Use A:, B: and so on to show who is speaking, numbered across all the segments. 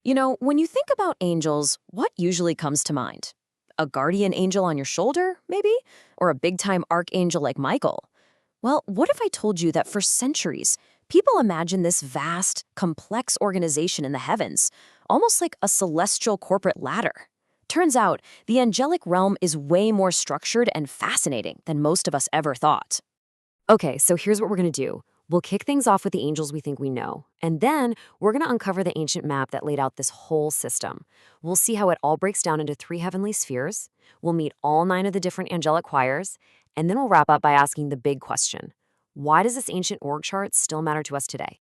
A: When you think about angels, what usually comes to mind? A guardian angel on your shoulder, maybe? Or a big-time archangel like Michael? Well, what if I told you that for centuries, people imagined this vast, complex organization in the heavens, almost like a celestial corporate ladder? Turns out, the angelic realm is way more structured and fascinating than most of us ever thought. Okay, so here's what we're going to do. We'll kick things off with the angels we think we know, and then we're going to uncover the ancient map that laid out this whole system. We'll see how it all breaks down into three heavenly spheres. We'll meet all nine of the different angelic choirs, and then we'll wrap up by asking the big question. Why does this ancient org chart still matter to us today?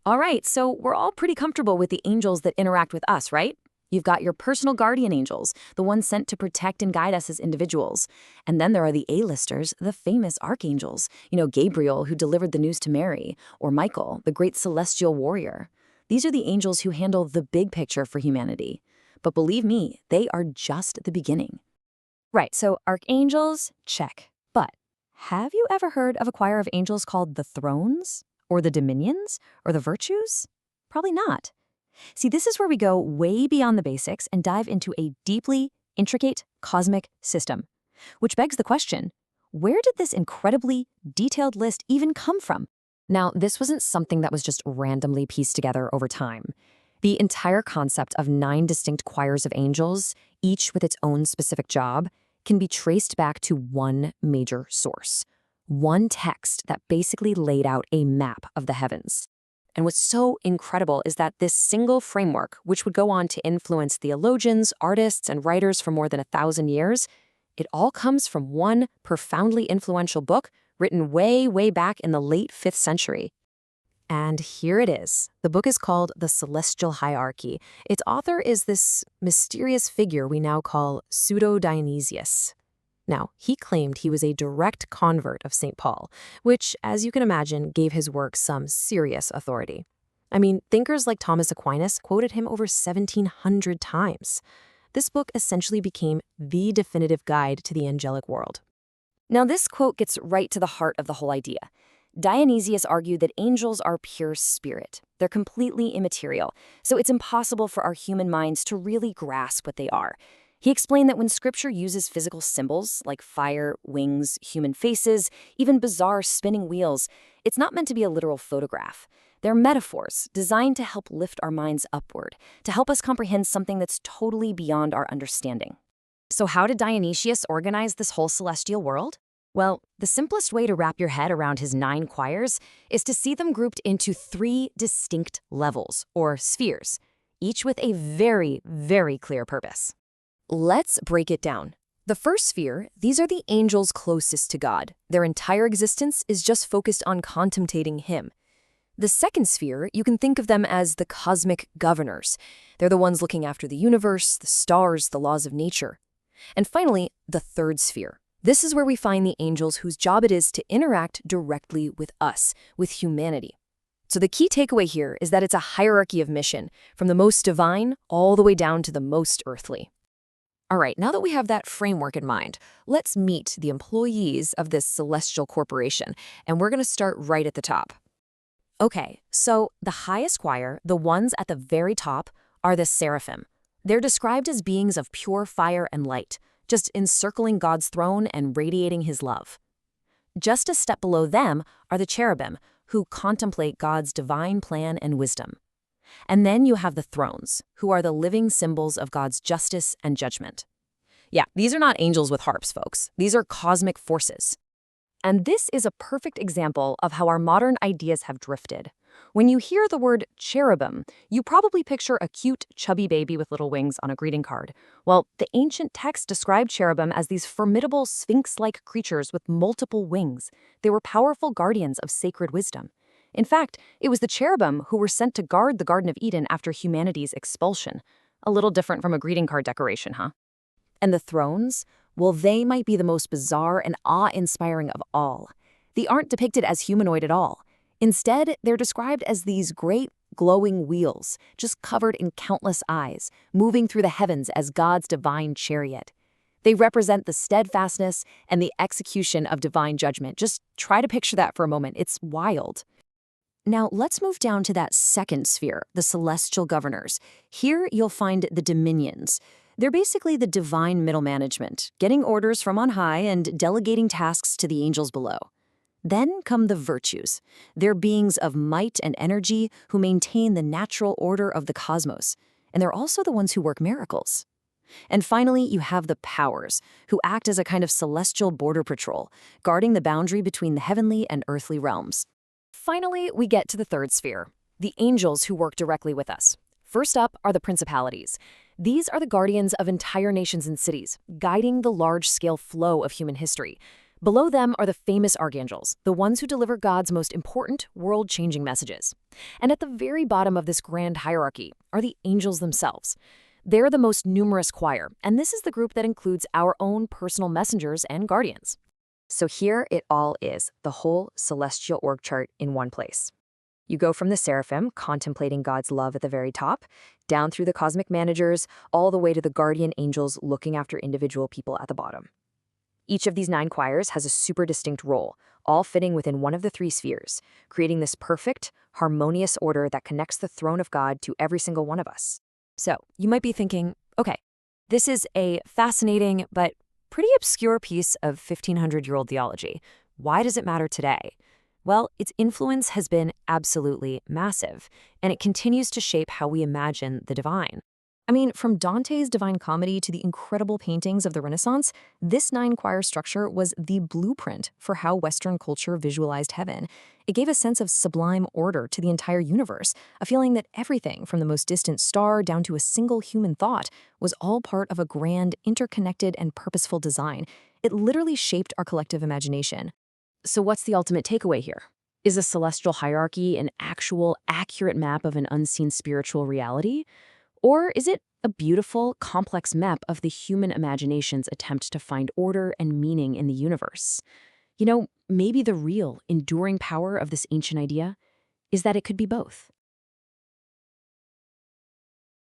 A: All right, so we're all pretty comfortable with the angels that interact with us, right? You've got your personal guardian angels, the ones sent to protect and guide us as individuals. And then there are the A-listers, the famous archangels. Gabriel, who delivered the news to Mary, or Michael, the great celestial warrior. These are the angels who handle the big picture for humanity. But believe me, they are just the beginning. Right, so archangels, check. But have you ever heard of a choir of angels called the thrones? Or the dominions? Or the virtues? Probably not. See, this is where we go way beyond the basics and dive into a deeply intricate cosmic system. Which begs the question, where did this incredibly detailed list even come from? Now, this wasn't something that was just randomly pieced together over time. The entire concept of 9 distinct choirs of angels, each with its own specific job, can be traced back to one major source. One text that basically laid out a map of the heavens. And what's so incredible is that this single framework, which would go on to influence theologians, artists, and writers for more than 1,000 years, it all comes from one profoundly influential book written way, way back in the late 5th century. And here it is. The book is called The Celestial Hierarchy. Its author is this mysterious figure we now call Pseudo-Dionysius. Now, he claimed he was a direct convert of St. Paul, which, as you can imagine, gave his work some serious authority. I mean, thinkers like Thomas Aquinas quoted him over 1,700 times. This book essentially became the definitive guide to the angelic world. Now, this quote gets right to the heart of the whole idea. Dionysius argued that angels are pure spirit. They're completely immaterial, so it's impossible for our human minds to really grasp what they are. He explained that when Scripture uses physical symbols like fire, wings, human faces, even bizarre spinning wheels, it's not meant to be a literal photograph. They're metaphors designed to help lift our minds upward, to help us comprehend something that's totally beyond our understanding. So how did Dionysius organize this whole celestial world? Well, the simplest way to wrap your head around his 9 choirs is to see them grouped into 3 distinct levels, or spheres, each with a very, very clear purpose. Let's break it down. The first sphere, these are the angels closest to God. Their entire existence is just focused on contemplating Him. The second sphere, you can think of them as the cosmic governors. They're the ones looking after the universe, the stars, the laws of nature. And finally, the third sphere. This is where we find the angels whose job it is to interact directly with us, with humanity. So the key takeaway here is that it's a hierarchy of mission, from the most divine all the way down to the most earthly. All right, now that we have that framework in mind, let's meet the employees of this celestial corporation, and we're going to start right at the top. Okay, so the highest choir, the ones at the very top, are the seraphim. They're described as beings of pure fire and light, just encircling God's throne and radiating His love. Just a step below them are the cherubim, who contemplate God's divine plan and wisdom. And then you have the thrones, who are the living symbols of God's justice and judgment. Yeah, these are not angels with harps, folks. These are cosmic forces. And this is a perfect example of how our modern ideas have drifted. When you hear the word cherubim, you probably picture a cute, chubby baby with little wings on a greeting card. Well, the ancient text described cherubim as these formidable sphinx-like creatures with multiple wings. They were powerful guardians of sacred wisdom. In fact, it was the cherubim who were sent to guard the Garden of Eden after humanity's expulsion. A little different from a greeting card decoration, huh? And the thrones? Well, they might be the most bizarre and awe-inspiring of all. They aren't depicted as humanoid at all. Instead, they're described as these great, glowing wheels, just covered in countless eyes, moving through the heavens as God's divine chariot. They represent the steadfastness and the execution of divine judgment. Just try to picture that for a moment. It's wild. Now, let's move down to that second sphere, the celestial governors. Here, you'll find the dominions. They're basically the divine middle management, getting orders from on high and delegating tasks to the angels below. Then come the virtues. They're beings of might and energy who maintain the natural order of the cosmos. And they're also the ones who work miracles. And finally, you have the powers, who act as a kind of celestial border patrol, guarding the boundary between the heavenly and earthly realms. Finally, we get to the third sphere, the angels who work directly with us. First up are the principalities. These are the guardians of entire nations and cities, guiding the large-scale flow of human history. Below them are the famous archangels, the ones who deliver God's most important, world-changing messages. And at the very bottom of this grand hierarchy are the angels themselves. They're the most numerous choir, and this is the group that includes our own personal messengers and guardians. So here it all is, the whole celestial org chart in one place. You go from the seraphim, contemplating God's love at the very top, down through the cosmic managers, all the way to the guardian angels looking after individual people at the bottom. Each of these 9 choirs has a super distinct role, all fitting within one of the 3 spheres, creating this perfect, harmonious order that connects the throne of God to every single one of us. So, you might be thinking, okay, this is a fascinating but pretty obscure piece of 1,500-year-old theology. Why does it matter today? Well, its influence has been absolutely massive, and it continues to shape how we imagine the divine. I mean, from Dante's Divine Comedy to the incredible paintings of the Renaissance, this 9-choir structure was the blueprint for how Western culture visualized heaven. It gave a sense of sublime order to the entire universe, a feeling that everything from the most distant star down to a single human thought was all part of a grand, interconnected, and purposeful design. It literally shaped our collective imagination. So what's the ultimate takeaway here? Is a celestial hierarchy an actual, accurate map of an unseen spiritual reality? Or is it a beautiful, complex map of the human imagination's attempt to find order and meaning in the universe? You know, maybe the real, enduring power of this ancient idea is that it could be both.